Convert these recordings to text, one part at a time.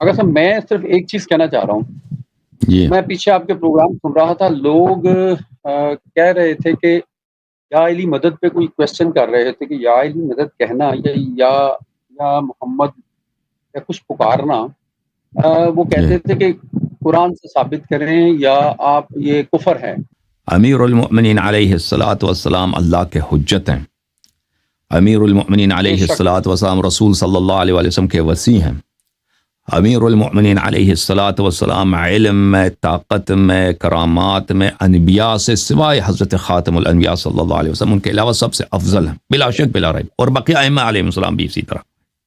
اگر صاحب میں صرف ایک چیز کہنا چاہ رہا ہوں، جی میں پیچھے آپ کے پروگرام سن رہا تھا، لوگ کہہ رہے تھے کہ یا علی مدد پہ کوئی کوشچن کر رہے تھے کہ یا علی مدد کہنا یا محمد یا کچھ پکارنا، وہ جی کہتے تھے کہ قرآن سے ثابت کریں یا آپ یہ کفر ہے۔ امیر المؤمنین علیہ الصلاۃ والسلام اللہ کے حجت ہیں. امیر المؤمنین بے علیہ شک الصلاۃ والسلام رسول صلی اللہ علیہ وسلم کے وصی ہیں. امیر المؤمنین علیہ الصلاۃ والسلام علم میں، طاقت میں، کرامات میں انبیاء سے سوائے حضرت خاتم الانبیاء صلی اللہ علیہ وسلم ان کے علاوہ سب سے افضل ہیں بلا شک بلا ریب، اور بقیہ ائمہ علیہ السلام بھی اسی طرح.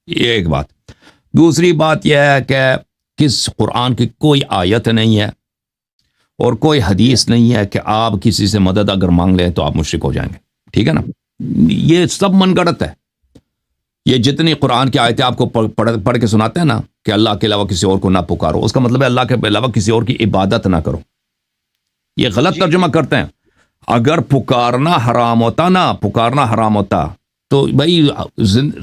یہ ایک بات. دوسری بات یہ ہے کہ کس قرآن کی کوئی آیت نہیں ہے اور کوئی حدیث نہیں ہے کہ آپ کسی سے مدد اگر مانگ لیں تو آپ مشرک ہو جائیں گے. ٹھیک ہے نا؟ یہ سب من گڑت ہے. یہ جتنی قرآن کی آیتیں آپ کو پڑھ کے سناتے ہیں نا کہ اللہ کے علاوہ کسی اور کو نہ پکارو، اس کا مطلب ہے اللہ کے علاوہ کسی اور کی عبادت نہ کرو. یہ غلط ترجمہ کرتے ہیں. اگر پکارنا حرام ہوتا تو بھائی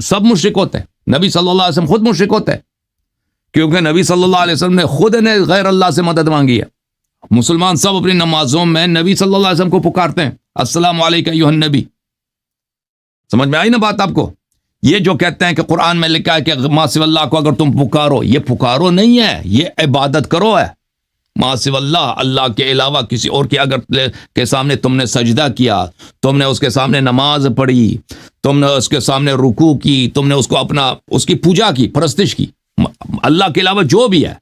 سب مشرک ہوتے ہیں. نبی صلی اللہ علیہ وسلم خود مشرک ہوتے ہیں، کیونکہ نبی صلی اللہ علیہ وسلم نے خود نے غیر اللہ سے مدد مانگی ہے. مسلمان سب اپنی نمازوں میں نبی صلی اللہ علیہ وسلم کو پکارتے ہیں، السلام علیکہ ایھا النبی. سمجھ میں آئی نا بات آپ کو؟ یہ جو کہتے ہیں کہ قرآن میں لکھا ہے کہ ما سوی اللہ کو اگر تم پکارو، یہ پکارو نہیں ہے، یہ عبادت کرو ہے. ما سوی اللہ، اللہ کے علاوہ کسی اور کی اگر کے سامنے تم نے سجدہ کیا، تم نے اس کے سامنے نماز پڑھی، تم نے اس کے سامنے رکوع کی، تم نے اس کو اس کی پوجا کی، پرستش کی، اللہ کے علاوہ جو بھی ہے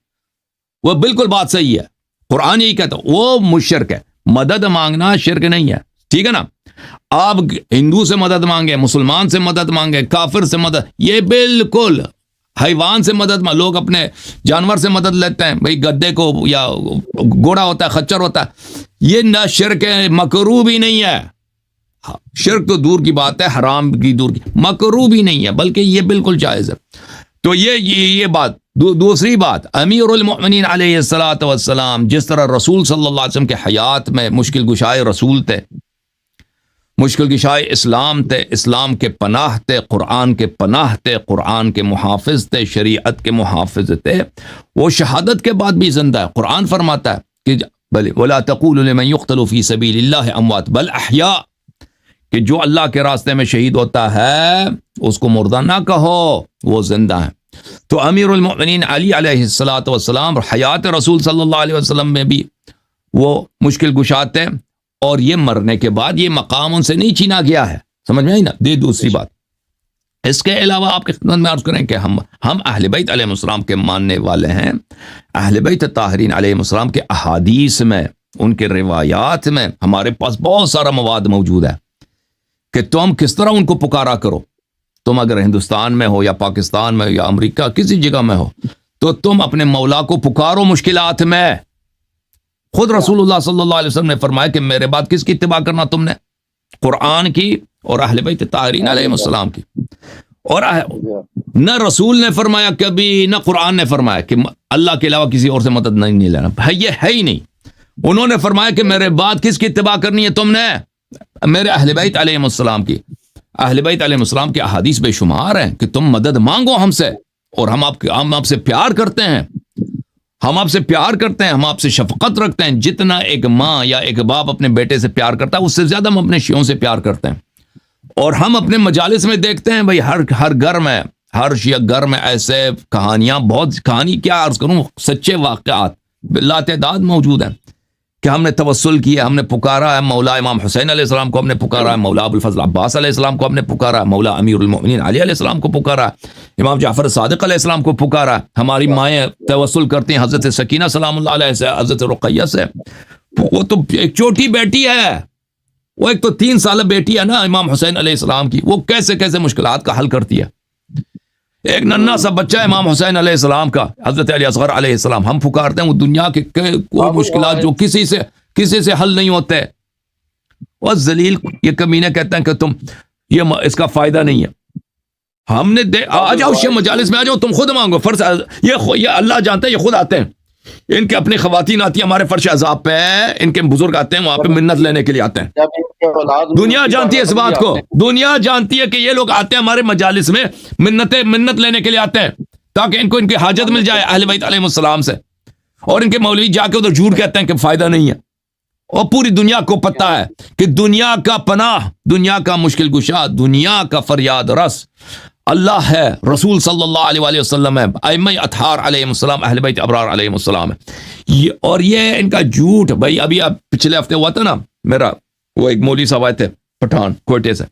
وہ بالکل بات صحیح ہے. قرآن یہی کہتا ہے وہ مشرک ہے. مدد مانگنا شرک نہیں ہے. ٹھیک ہے نا؟ آپ ہندو سے مدد مانگے، مسلمان سے مدد مانگے، کافر سے مدد، یہ بالکل حیوان سے مدد لوگ اپنے جانور سے مدد لیتے ہیں، بھئی گدے کو یا گھوڑا ہوتا ہے، خچر ہوتا ہے، یہ نہ شرک ہے، مکروہ بھی نہیں ہے. شرک تو دور کی بات ہے، حرام کی دور کی، مکروہ بھی نہیں ہے، بلکہ یہ بالکل جائز ہے. تو یہ بات. دوسری بات، امیر المؤمنین علیہ الصلاۃ والسلام جس طرح رسول صلی اللہ علیہ وسلم کے حیات میں مشکل گشائے رسول تھے، مشکل گشائے اسلام تھے، اسلام کے پناہ تھے، قرآن کے پناہ تھے، قرآن کے محافظ تھے، شریعت کے محافظ تھے، وہ شہادت کے بعد بھی زندہ ہے. قرآن فرماتا ہے کہ بل ولا تقولوا لمن يقتل في سبيل الله اموات بل احیاء، کہ جو اللہ کے راستے میں شہید ہوتا ہے اس کو مردہ نہ کہو، وہ زندہ ہیں. تو امیر المؤمنین علی علیہ الصلاۃ والسلام حیات رسول صلی اللہ علیہ وسلم میں بھی وہ مشکل گشا تھے، اور یہ مرنے کے بعد یہ مقام ان سے نہیں چھینا گیا ہے. سمجھ میں آئی نا؟ دوسری بات، اس کے علاوہ آپ کی خدمت میں عرض کریں کہ ہم اہل بیت علیہ السلام کے ماننے والے ہیں. اہل بیت طاہرین علیہ السلام کے احادیث میں، ان کے روایات میں ہمارے پاس بہت سارا مواد موجود ہے کہ تم کس طرح ان کو پکارا کرو. تم اگر ہندوستان میں ہو یا پاکستان میں یا امریکہ کسی جگہ میں ہو تو تم اپنے مولا کو پکارو مشکلات میں. خود رسول اللہ صلی اللہ علیہ وسلم نے فرمایا کہ میرے بعد کس کی اتباع کرنا تم نے؟ قرآن کی اور اہل بیت طاہرین علیہ السلام کی. اور نہ رسول نے فرمایا کبھی، نہ قرآن نے فرمایا کہ اللہ کے علاوہ کسی اور سے مدد نہیں لینا. یہ ہے ہی نہیں. انہوں نے فرمایا کہ میرے بعد کس کی اتباع کرنی ہے تم نے؟ میرے اہل بیت علیہ السلام کی. اہل بیت علیہ السلام کے احادیث بے شمار ہیں کہ تم مدد مانگو ہم سے، اور ہم آپ سے پیار کرتے ہیں، ہم آپ سے پیار کرتے ہیں، ہم آپ سے شفقت رکھتے ہیں. جتنا ایک ماں یا ایک باپ اپنے بیٹے سے پیار کرتا ہے اس سے زیادہ ہم اپنے شیعوں سے پیار کرتے ہیں. اور ہم اپنے مجالس میں دیکھتے ہیں بھئی ہر گھر میں، ہر شیعہ گھر میں ایسے کہانیاں، بہت کہانی کیا عرض کروں، سچے واقعات لا تعداد موجود ہیں کہ ہم نے توسل کیا، ہم نے پکارا ہے مولا امام حسین علیہ السلام کو، ہم نے پکارا ہے مولا ابو الفضل عباس علیہ السلام کو، ہم نے پکارا ہے مولا امیر المؤمنین علی علیہ السلام کو، پکارا ہے امام جعفر صادق علیہ السلام کو، پکارا ہے ہماری مائیں توسل کرتی ہیں حضرت سکینہ سلام اللہ علیہ سے، حضرت رقیہ سے. وہ تو ایک چھوٹی بیٹی ہے، وہ ایک تو 3 سالہ بیٹی ہے نا امام حسین علیہ السلام کی، وہ کیسے مشکلات کا حل کرتی ہے. ایک ننھا سا بچہ امام حسین علیہ السلام کا، حضرت علی اصغر علیہ السلام، ہم پکارتے ہیں وہ دنیا کے کوئی مشکلات جو کسی سے حل نہیں ہوتے. اور ذلیل یہ کمینے کہتے ہیں کہ تم یہ اس کا فائدہ نہیں ہے. ہم نے آ جاؤ شیعہ مجالس میں آ جاؤ، تم خود مانگو. فرض یہ اللہ جانتا ہے، یہ خود آتے ہیں، ان کے اپنی خواتین آتی ہیں ہمارے فرش عذاب پہ، ان کے بزرگ آتے ہیں وہاں پہ منت لینے کے لیے آتے ہیں. دنیا جانتی ہے اس بات کو، دنیا جانتی ہے کہ یہ لوگ آتے ہیں ہمارے مجالس میں منت لینے کے لیے آتے ہیں. تاکہ ان کو ان کی حاجت مل جائے اہل بیت علیہ السلام سے. اور ان کے مولوی جا کے ادھر جھوٹ کہتے ہیں کہ فائدہ نہیں ہے. اور پوری دنیا کو پتہ ہے کہ دنیا کا پناہ، دنیا کا مشکل کشا، دنیا کا فریاد رس اللہ ہے، رسول صلی اللہ علیہ وآلہ وسلم ہے، ائمہ اطہار علیہ السلام، اہل بیت ابرار علیہ السلام ہے. اور یہ ان کا جھوٹ. بھائی ابھی آپ پچھلے ہفتے ہوا تھا نا، میرا وہ ایک مولوی صاحب آئے تھے پٹھان کوئٹے سے،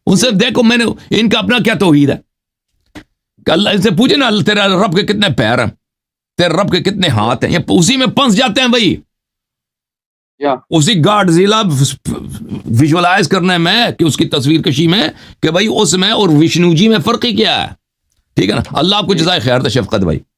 ان سے دیکھو میں نے ان کا اپنا کیا توحید ہے کہ اللہ ان سے پوچھے نا تیرا رب کے کتنے پیر ہیں، تیرے رب کے کتنے ہاتھ ہیں، یہ اسی میں پنس جاتے ہیں بھائی. اسی گاڈ زیلا ویژولائز کرنے میں کہ اس کی تصویر کشی میں کہ بھائی اس میں اور وشنو جی میں فرق ہی کیا ہے. ٹھیک ہے نا. اللہ آپ کو جزائے خیر دے شفقت بھائی.